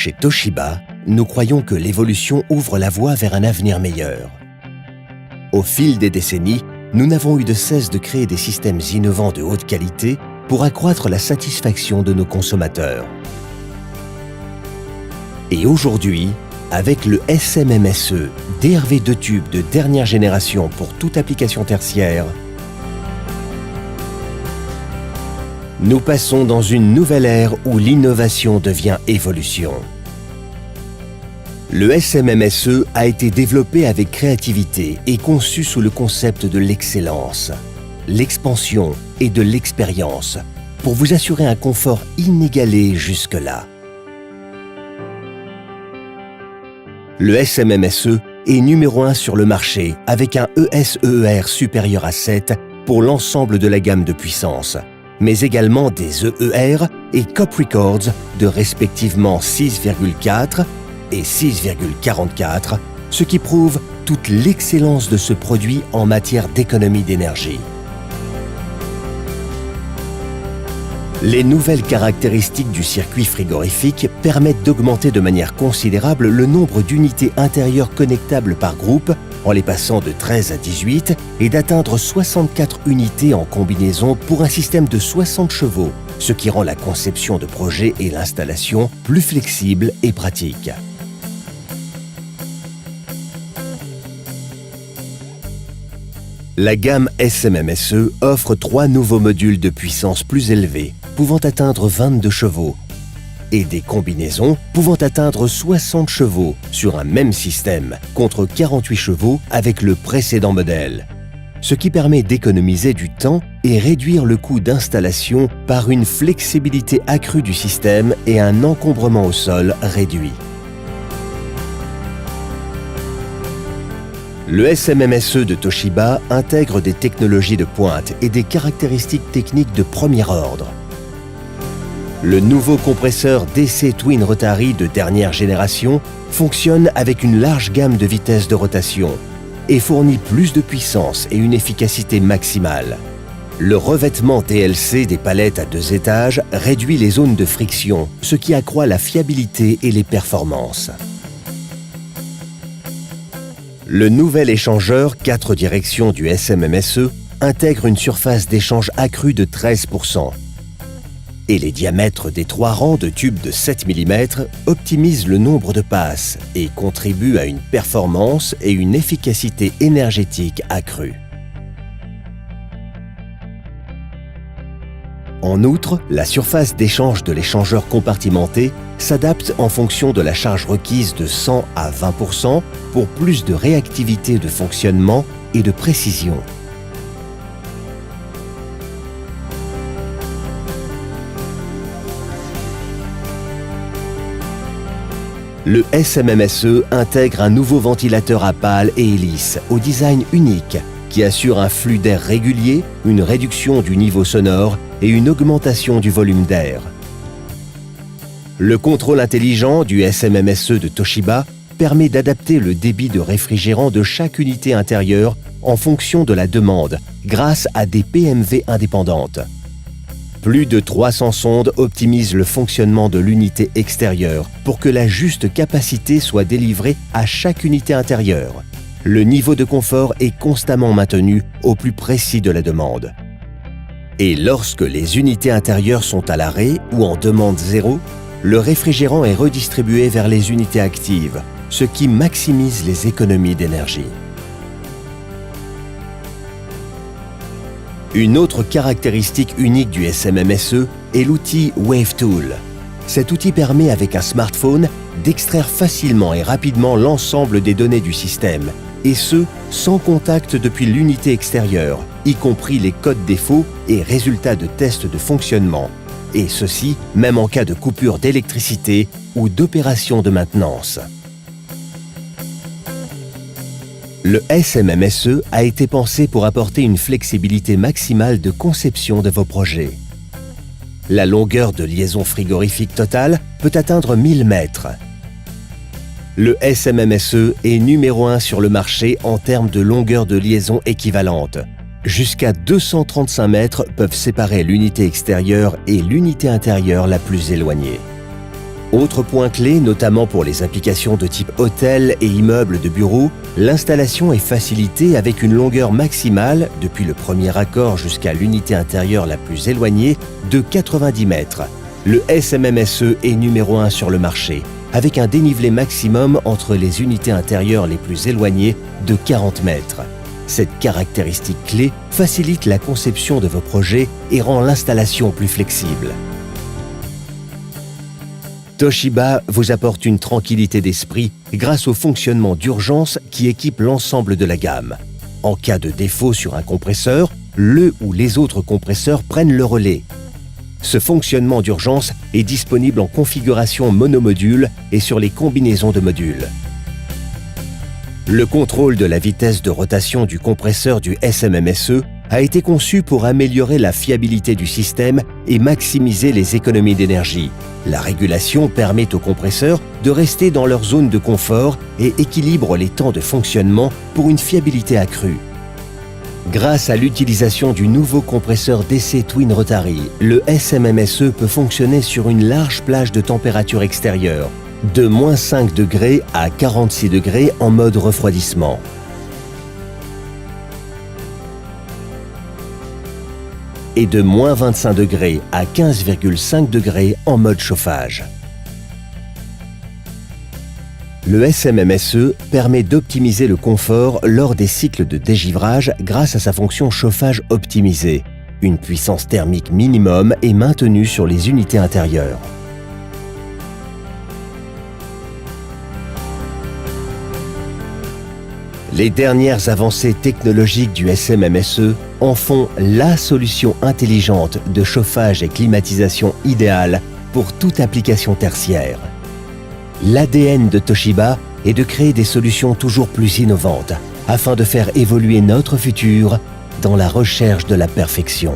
Chez Toshiba, nous croyons que l'évolution ouvre la voie vers un avenir meilleur. Au fil des décennies, nous n'avons eu de cesse de créer des systèmes innovants de haute qualité pour accroître la satisfaction de nos consommateurs. Et aujourd'hui, avec le SMMSE, DRV2 tubes de dernière génération pour toute application tertiaire, nous passons dans une nouvelle ère où l'innovation devient évolution. Le SMMSE a été développé avec créativité et conçu sous le concept de l'excellence, l'expansion et de l'expérience pour vous assurer un confort inégalé jusque-là. Le SMMSE est numéro 1 sur le marché avec un ESEER supérieur à 7 pour l'ensemble de la gamme de puissance, mais également des EER et COP Records de respectivement 6,4 et 6,44, ce qui prouve toute l'excellence de ce produit en matière d'économie d'énergie. Les nouvelles caractéristiques du circuit frigorifique permettent d'augmenter de manière considérable le nombre d'unités intérieures connectables par groupe en les passant de 13 à 18 et d'atteindre 64 unités en combinaison pour un système de 60 chevaux, ce qui rend la conception de projet et l'installation plus flexible et pratique. La gamme SMMSE offre 3 nouveaux modules de puissance plus élevés, pouvant atteindre 22 chevaux, et des combinaisons pouvant atteindre 60 chevaux sur un même système, contre 48 chevaux avec le précédent modèle, ce qui permet d'économiser du temps et réduire le coût d'installation par une flexibilité accrue du système et un encombrement au sol réduit. Le SMMSE de Toshiba intègre des technologies de pointe et des caractéristiques techniques de premier ordre. Le nouveau compresseur DC Twin Rotary de dernière génération fonctionne avec une large gamme de vitesses de rotation et fournit plus de puissance et une efficacité maximale. Le revêtement DLC des palettes à 2 étages réduit les zones de friction, ce qui accroît la fiabilité et les performances. Le nouvel échangeur 4 directions du SMMSE intègre une surface d'échange accrue de 13%. Et les diamètres des 3 rangs de tubes de 7 mm optimisent le nombre de passes et contribuent à une performance et une efficacité énergétique accrues. En outre, la surface d'échange de l'échangeur compartimenté s'adapte en fonction de la charge requise de 100 à 20% pour plus de réactivité de fonctionnement et de précision. Le SMMSE intègre un nouveau ventilateur à pales et hélices au design unique qui assure un flux d'air régulier, une réduction du niveau sonore et une augmentation du volume d'air. Le contrôle intelligent du SMMSE de Toshiba permet d'adapter le débit de réfrigérant de chaque unité intérieure en fonction de la demande grâce à des PMV indépendantes. Plus de 300 sondes optimisent le fonctionnement de l'unité extérieure pour que la juste capacité soit délivrée à chaque unité intérieure. Le niveau de confort est constamment maintenu au plus précis de la demande. Et lorsque les unités intérieures sont à l'arrêt ou en demande zéro, le réfrigérant est redistribué vers les unités actives, ce qui maximise les économies d'énergie. Une autre caractéristique unique du SMMSE est l'outil WaveTool. Cet outil permet avec un smartphone d'extraire facilement et rapidement l'ensemble des données du système, et ce, sans contact depuis l'unité extérieure, y compris les codes défauts et résultats de tests de fonctionnement, et ceci même en cas de coupure d'électricité ou d'opération de maintenance. Le SMMSE a été pensé pour apporter une flexibilité maximale de conception de vos projets. La longueur de liaison frigorifique totale peut atteindre 1000 mètres. Le SMMSE est numéro 1 sur le marché en termes de longueur de liaison équivalente. Jusqu'à 235 mètres peuvent séparer l'unité extérieure et l'unité intérieure la plus éloignée. Autre point clé, notamment pour les applications de type hôtel et immeubles de bureaux, l'installation est facilitée avec une longueur maximale, depuis le premier raccord jusqu'à l'unité intérieure la plus éloignée, de 90 mètres. Le SMMSE est numéro 1 sur le marché, avec un dénivelé maximum entre les unités intérieures les plus éloignées de 40 mètres. Cette caractéristique clé facilite la conception de vos projets et rend l'installation plus flexible. Toshiba vous apporte une tranquillité d'esprit grâce au fonctionnement d'urgence qui équipe l'ensemble de la gamme. En cas de défaut sur un compresseur, le ou les autres compresseurs prennent le relais. Ce fonctionnement d'urgence est disponible en configuration monomodule et sur les combinaisons de modules. Le contrôle de la vitesse de rotation du compresseur du SMMSE a été conçu pour améliorer la fiabilité du système et maximiser les économies d'énergie. La régulation permet aux compresseurs de rester dans leur zone de confort et équilibre les temps de fonctionnement pour une fiabilité accrue. Grâce à l'utilisation du nouveau compresseur DC Twin Rotary, le SMMSE peut fonctionner sur une large plage de température extérieure, de -5 degrés à 46 degrés en mode refroidissement. Et de -25 degrés à 15,5 degrés en mode chauffage. Le SMMSE permet d'optimiser le confort lors des cycles de dégivrage grâce à sa fonction chauffage optimisée. Une puissance thermique minimum est maintenue sur les unités intérieures. Les dernières avancées technologiques du SMMSE en font la solution intelligente de chauffage et climatisation idéale pour toute application tertiaire. L'ADN de Toshiba est de créer des solutions toujours plus innovantes afin de faire évoluer notre futur dans la recherche de la perfection.